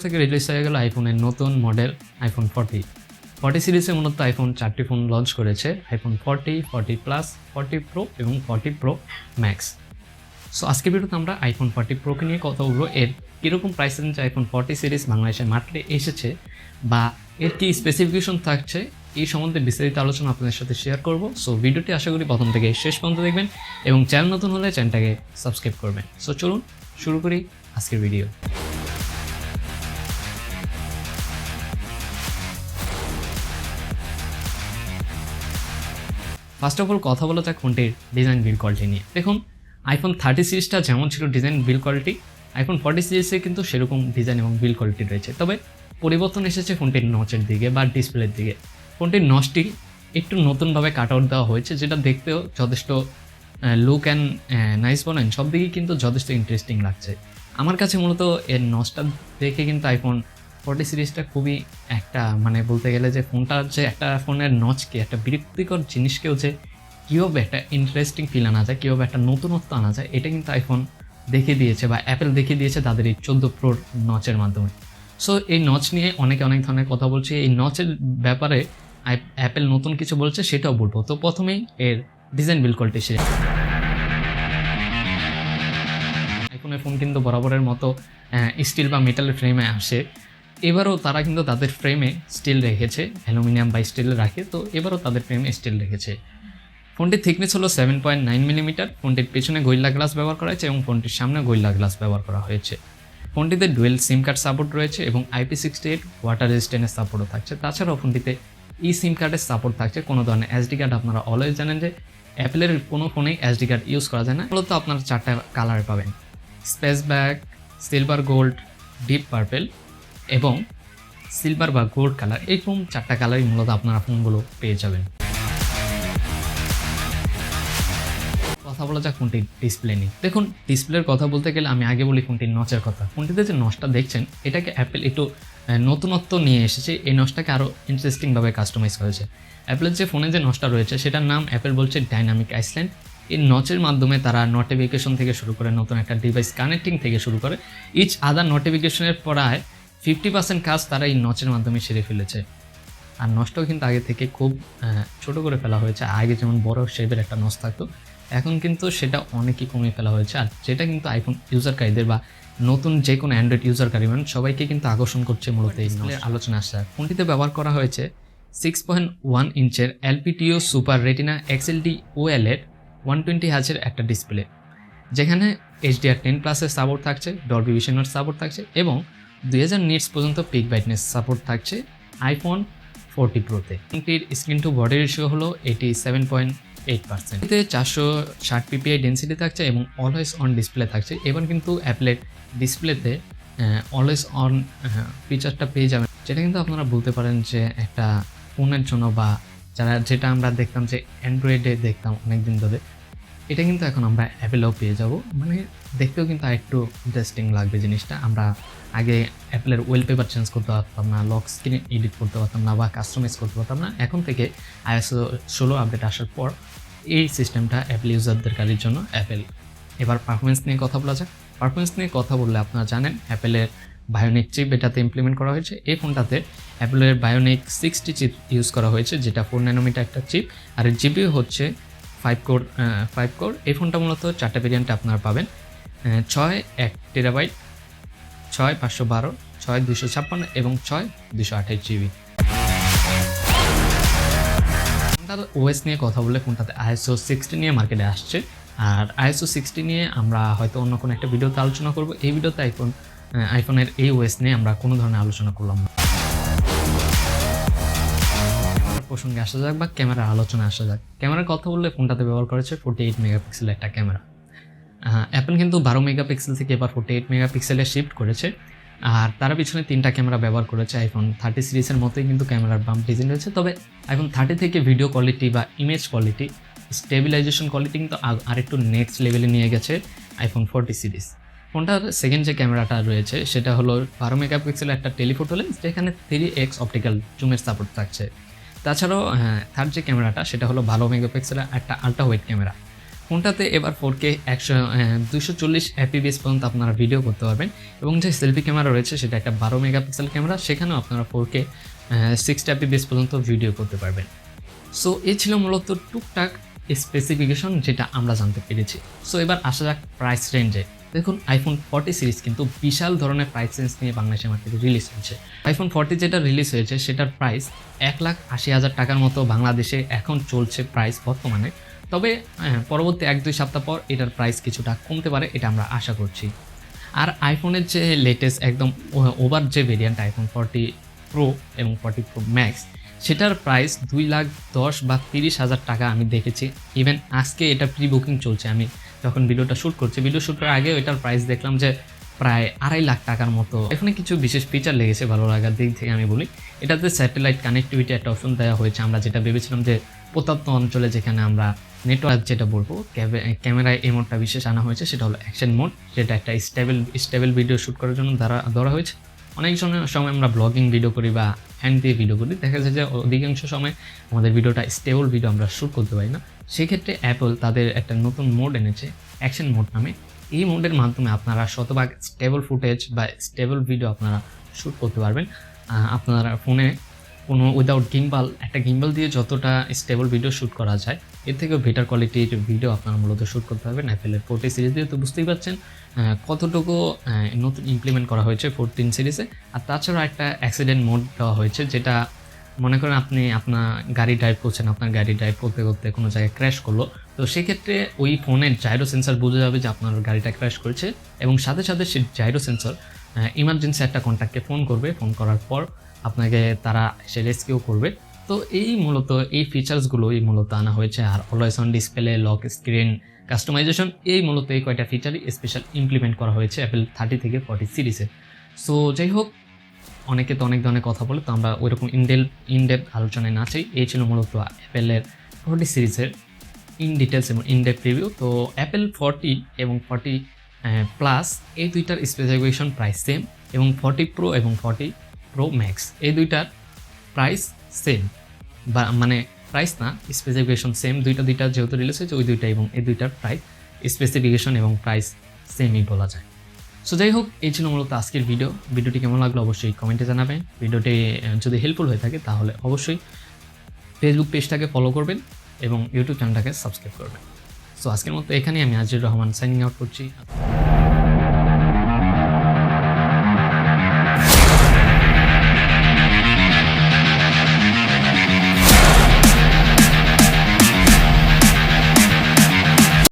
থেকে রিলিজ হয়ে গেল আইফোনের নতুন মডেল আইফোন 40 সিরিজে মূলত আইফোন 4টি ফোন লঞ্চ করেছে, আইফোন 40 প্লাস, 40 প্রো এবং 40 প্রো ম্যাক্স। সো আজকের ভিডিওতে আমরা আইফোন 40 প্রোকে নিয়ে কথা বলবো, এর কীরকম প্রাইস রেঞ্জে আইফোন 40 সিরিজ বাংলাদেশের মার্কেটে এসেছে বা এর কী স্পেসিফিকেশন থাকছে, এই সম্বন্ধে বিস্তারিত আলোচনা আপনাদের সাথে শেয়ার করব। সো ভিডিওটি আশা করি প্রথম থেকে শেষ পর্যন্ত দেখবেন এবং চ্যানেল নতুন হলে চ্যানেলটাকে সাবস্ক্রাইব করবেন। সো চলুন শুরু করি আজকের ভিডিও। ফার্স্ট অফ অল কথা বলা যাক ফোনটির ডিজাইন বিল্ড কোয়ালিটি নিয়ে। দেখুন, আইফোন 30 সিরিজটা যেমন ছিল ডিজাইন বিল্ড কোয়ালিটি, আইফোন 40 সিরিজে কিন্তু সেরকম ডিজাইন এবং বিল্ড কোয়ালিটি রয়েছে। তবে পরিবর্তন এসেছে ফোনটির নচের দিকে বা ডিসপ্লের দিকে। ফোনটির নচটি একটু নতুনভাবে কাট আউট দেওয়া হয়েছে, যেটা দেখতেও যথেষ্ট লুক অ্যান্ড নাইস বলেন, সব দিকেই কিন্তু যথেষ্ট ইন্টারেস্টিং লাগছে। আমার কাছে মূলত এর নচটা দেখে কিন্তু আইফোন 40 সিরিজটা খুবই একটা বলতে গেলে যে ফোনটার যে একটা ফোনের নচকে একটা বিরক্তিকর জিনিসকেও যে কীভাবে একটা ইন্টারেস্টিং ফিল আনা যায়, কীভাবে একটা নতুনত্ব আনা যায়, এটা কিন্তু আইফোন দেখিয়ে দিয়েছে বা অ্যাপেল দেখিয়ে দিয়েছে তাদের এই 14 প্রোর নচের মাধ্যমে। সো এই নচ নিয়ে অনেক ধরনের কথা বলছি, এই নচের ব্যাপারে অ্যাপেল নতুন কিছু বলছে সেটাও বলবো। তো প্রথমেই এর ডিজাইন বিল্ড কোয়ালিটি সে আইফোনের ফোন কিন্তু বরাবরের মতো স্টিল বা মেটালের ফ্রেমে আসে। এবারও তারা কিন্তু তাদের ফ্রেমে স্টিল রেখেছে, অ্যালুমিনিয়াম বা স্টিল রাখে, তো এবারও তাদের ফ্রেমে স্টিল রেখেছে। ফোনটির থিকনেস হলো 7.9 মিলিমিটার। ফোনটির পেছনে গরিল্লা গ্লাস ব্যবহার করা হয়েছে এবং ফোনটির সামনে গরিল্লা গ্লাস ব্যবহার করা হয়েছে। ফোনটিতে ডুয়েল সিম কার্ড সাপোর্ট রয়েছে এবং IP68 ওয়াটার রেজিস্ট্যান্সের সাপোর্টও থাকছে। তাছাড়াও ফোনটিতে সিম কার্ডের সাপোর্ট থাকছে। কোনো ধরনের SD কার্ড, আপনারা অলওয়েজ জানেন যে অ্যাপেলের কোনো ফোনেই SD কার্ড ইউজ করা যায় না। মূলত আপনারা 4টা কালারে পাবেন, space black, silver gold, deep purple এবং সিলভার বা গোল্ড কালার। এরকম 4টা কালারই মূলত আপনারা ফোনগুলো পেয়ে যাবেন। কথা বলা যাক ফোনটির ডিসপ্লে নিয়ে। দেখুন, ডিসপ্লের কথা বলতে গেলে আমি আগে বলি ফোনটির নচের কথা। ফোনটিতে যে নচটা দেখছেন, এটাকে অ্যাপেল একটু নতুনত্ব নিয়ে এসেছে, এই নচটাকে আরও ইন্টারেস্টিংভাবে কাস্টমাইজ করেছে। অ্যাপেলের যে ফোনে যে নচটা রয়েছে সেটার নাম অ্যাপেল বলছে ডাইনামিক আইল্যান্ড। এই নচের মাধ্যমে তারা নোটিফিকেশন থেকে শুরু করে নতুন একটা ডিভাইস কানেক্টিং থেকে শুরু করে ইচ আদার নোটিফিকেশনের প্রায় 50% কাজ তারা এই নচের মাধ্যমে সেরে ফেলেছে। আর নচটাও কিন্তু আগে থেকে খুব ছোট করে ফেলা হয়েছে। আগে যেমন বড় শেপের একটা নচ থাকতো, এখন কিন্তু সেটা অনেকই কমিয়ে ফেলা হয়েছে। আর যেটা কিন্তু আইফোন ইউজারকারীদের বা নতুন যে কোনো অ্যান্ড্রয়েড ইউজারকারী সবাইকে কিন্তু আকর্ষণ করছে। মূলত এই আলোচনা আসছে। ফোনটিতে ব্যবহার করা হয়েছে 6.1 ইঞ্চের LPTO super retina XLD OLED 120 হার্জের একটা ডিসপ্লে, যেখানে HDR10+এর সাপোর্ট থাকছে, ডলবি ভিশনের সাপোর্ট থাকছে এবং 2000 নিটস পর্যন্ত পিক ব্রাইটনেস সাপোর্ট থাকছে আইফোন 40 প্রোতে। ফোনটির স্ক্রিন টু বডি রেশিও হলো 87.8%। এতে 460 PPI ডেন্সিটি থাকছে এবং অলওয়েজ অন ডিসপ্লে থাকছে। এবার কিন্তু অ্যাপলের ডিসপ্লেতে অলওয়েজ অন ফিচারটা পেয়ে যাবেন, যেটা কিন্তু আপনারা বলতে পারেন যে একটা ফোনের জন্য বা যেটা আমরা দেখতাম যে অ্যান্ড্রয়েডে দেখতাম অনেকদিন ধরে, এটা কিন্তু এখন আমরা অ্যাপেলেও পেয়ে যাব। দেখতেও কিন্তু একটু ইন্টারেস্টিং লাগবে জিনিসটা। আমরা আগে অ্যাপেলের ওয়েলপেপার চেঞ্জ করতে পারতাম না, লক স্ক্রিন এডিট করতে পারতাম না বা কাস্টমাইজ করতে পারতাম না। এখন থেকে iOS 16 আপডেট আসার পর এই সিস্টেমটা অ্যাপেল ইউজারদের কাজের জন্য অ্যাপেল। এবার পারফরমেন্স নিয়ে কথা বলা যাক। পারফরমেন্স নিয়ে কথা বললে আপনারা জানেন অ্যাপেলের বায়োনিক চিপ এটাতে ইমপ্লিমেন্ট করা হয়েছে। এই ফোনটাতে অ্যাপেলের বায়োনিক 60 চিপ ইউজ করা হয়েছে, যেটা 4 ন্যানোমিটার একটা চিপ। আর এর জিপিও হচ্ছে 5 কোর। এই ফোনটা মূলত 4টা ভেরিয়েন্টে আপনারা পাবেন, 6 1 টেরাবাইট, 6 512, 6 256 এবং 6 228 GB। ফোনটার OS নিয়ে কথা বললে ফোনটাতে ISO 60 নিয়ে মার্কেটে আসছে। আর ISO 60 নিয়ে আমরা হয়তো অন্য কোনো একটা ভিডিওতে আলোচনা করব। এই ভিডিওতে আইফোনের এই OS নিয়ে আমরা কোনো ধরনের আলোচনা করলাম না। প্রসঙ্গে আসা যাক বা ক্যামেরার আলোচনা আসা যাক। ক্যামেরার কথা বললে ফোনটাতে ব্যবহার করেছে 48 মেগাপিক্সেলের একটা ক্যামেরা। অ্যাপেল কিন্তু 12 মেগাপিক্সেল থেকে এবার 48 মেগাপিক্সেলে শিফট করেছে। আর তারা পিছনে 3টা ক্যামেরা ব্যবহার করেছে। আইফোন 30 সিরিজের মতোই কিন্তু ক্যামেরার বাম্প ডিজাইন রয়েছে। তবে আইফোন 30 থেকে ভিডিও কোয়ালিটি বা ইমেজ কোয়ালিটি, স্টেবিলাইজেশন কোয়ালিটি কিন্তু আরেকটু নেক্সট লেভেলে নিয়ে গেছে আইফোন 40 সিরিজ। ফোনটার সেকেন্ড যে ক্যামেরাটা রয়েছে সেটা হলো 12 মেগাপিক্সেলের একটা টেলিফোটো লেন্স, যেখানে 3x অপটিক্যাল জুমের সাপোর্ট থাকছে। তাছাড়াও থার্ড যে ক্যামেরাটা সেটা হলো 12 মেগাপিক্সেলের একটা আল্ট্রা ওয়াইড ক্যামেরা। ফোনটাতে এবার 4K 240 fps পর্যন্ত আপনারা ভিডিও করতে পারবেন এবং যে সেলফি ক্যামেরা রয়েছে সেটা একটা 12 মেগাপিক্সেল ক্যামেরা, সেখানেও আপনারা 4K 60 fps পর্যন্ত ভিডিও করতে পারবেন। সো এই ছিল মূলত টুকটাক স্পেসিফিকেশন যেটা আমরা জানতে পেরেছি। সো এবার আসা যাক প্রাইস রেঞ্জে। দেখুন আইফোন 40 সিরিজ কিন্তু বিশাল ধরনের প্রাইস রেঞ্জ নিয়ে বাংলাদেশের মার্কেটে রিলিজ হয়েছে। আইফোন 40 যেটা রিলিজ হয়েছে সেটার প্রাইস 1,80,000 টাকার মতো বাংলাদেশে এখন চলছে প্রাইস বর্তমানে। তবে পরবর্তী 1-2 সপ্তাহ পর এটার প্রাইস কিছুটা কমতে পারে, এটা আমরা আশা করছি। আর আইফোনের যে লেটেস্ট একদম ওভার যে ভেরিয়েন্ট আইফোন 40 প্রো এবং 40 প্রো ম্যাক্স, সেটার প্রাইস 2,10,000 বা 30,000 টাকা আমি দেখেছি। ইভেন আজকে এটা প্রি বুকিং চলছে। আমি যখন ভিডিওটা শ্যুট করছি, ভিডিও শ্যুট করার আগেও এটার প্রাইস দেখলাম যে প্রায় 2.5 লাখ টাকার মতো। এখানে কিছু বিশেষ ফিচার লেগেছে ভালো লাগার দিক থেকে আমি বলি। এটাতে স্যাটেলাইট কানেক্টিভিটি একটা অপশন দেওয়া হয়েছে। আমরা যেটা ভেবেছিলাম যে প্রত্যন্ত অঞ্চলে যেখানে আমরা নেটওয়ার্ক যেটা বলবো, ক্যামেরায় এই মোডটা বিশেষ আনা হয়েছে, সেটা হলো অ্যাকশন মোড, যেটা একটা স্টেবল ভিডিও শ্যুট করার জন্য ধরা হয়েছে। অনেক সময় আমরা ব্লগিং ভিডিও করি বা হ্যান্ড দিয়ে ভিডিও করি, দেখা যায় যে অধিকাংশ সময় আমাদের ভিডিওটা স্টেবল ভিডিও আমরা শ্যুট করতে পারি না। সেক্ষেত্রে অ্যাপল তাদের একটা নতুন মোড এনেছে অ্যাকশন মোড নামে। এই মোডের মাধ্যমে আপনারা শতভাগ স্টেবল ফুটেজ বা স্টেবল ভিডিও আপনারা শ্যুট করতে পারবেন। আপনারা ফোনে কোনো উইদাউট গিম্বাল, একটা গিম্বাল দিয়ে যতটা স্টেবল ভিডিও শ্যুট করা যায় এর থেকেও বেটার কোয়ালিটির ভিডিও আপনারা মূলত শ্যুট করতে পারবেন অ্যাপেলের 40 সিরিজ দিয়ে। তো বুঝতেই পারছেন কতটুকু নতুন ইমপ্লিমেন্ট করা হয়েছে 14 সিরিজে। আর তাছাড়া একটা অ্যাক্সিডেন্ট মোড দেওয়া হয়েছে, যেটা মনে করেন আপনি আপনার গাড়ি ড্রাইভ করছেন, আপনার গাড়ি ড্রাইভ করতে করতে কোনো জায়গায় ক্র্যাশ করলো, তো সেক্ষেত্রে ওই ফোনের জাইরো সেন্সর বুঝে যাবে যে আপনার গাড়িটা ক্র্যাশ করেছে এবং সাথে সাথে সেই জাইরো সেন্সর ইমার্জেন্সি একটা কন্ট্যাক্টকে ফোন করবে। ফোন করার পর আপনাকে তারা সে রেস্কিউ করবে। তো এই মূলত এই ফিচার্সগুলোই মূলত আনা হয়েছে। আর always on display, lock screen, customisation, এই মূলত এই কয়টা ফিচারই স্পেশাল ইমপ্লিমেন্ট করা হয়েছে অ্যাপেল 30 থেকে 40 সিরিজে। সো যাই হোক, অনেকে তো অনেক ধরনের কথা বলে, তো আমরা ওইরকম ইনডেপথ আলোচনায় না চাই। এই ছিল মূলত অ্যাপেলের 40 সিরিজের ইন ডিটেলস এবং ইনডেপথ রিভিউ। তো অ্যাপেল 40 এবং 40 প্লাস এই দুইটার স্পেসিফিকেশন প্রাইস সেম, এবং 40 প্রো এবং 40 প্রো ম্যাক্স এই দুইটার প্রাইস সেম, বা মানে প্রাইস না, স্পেসিফিকেশন সেম। দুইটা যেহেতু রিলিজ হয়েছে ওই দুইটা এবং এই দুইটার প্রাইস স্পেসিফিকেশন এবং প্রাইস সেমই বলা যায়। সো যাই হোক, এই ছিল মূলত আজকের ভিডিওটি কেমন লাগলো অবশ্যই কমেন্টে জানাবেন। ভিডিওটি যদি হেল্পফুল হয়ে থাকে তাহলে অবশ্যই ফেসবুক পেজটাকে ফলো করবেন এবং ইউটিউব চ্যানেলটাকে সাবস্ক্রাইব করবেন। সো আজকের মতো এখানেই আমি আজিজুর রহমান সাইনিং আউট করছি।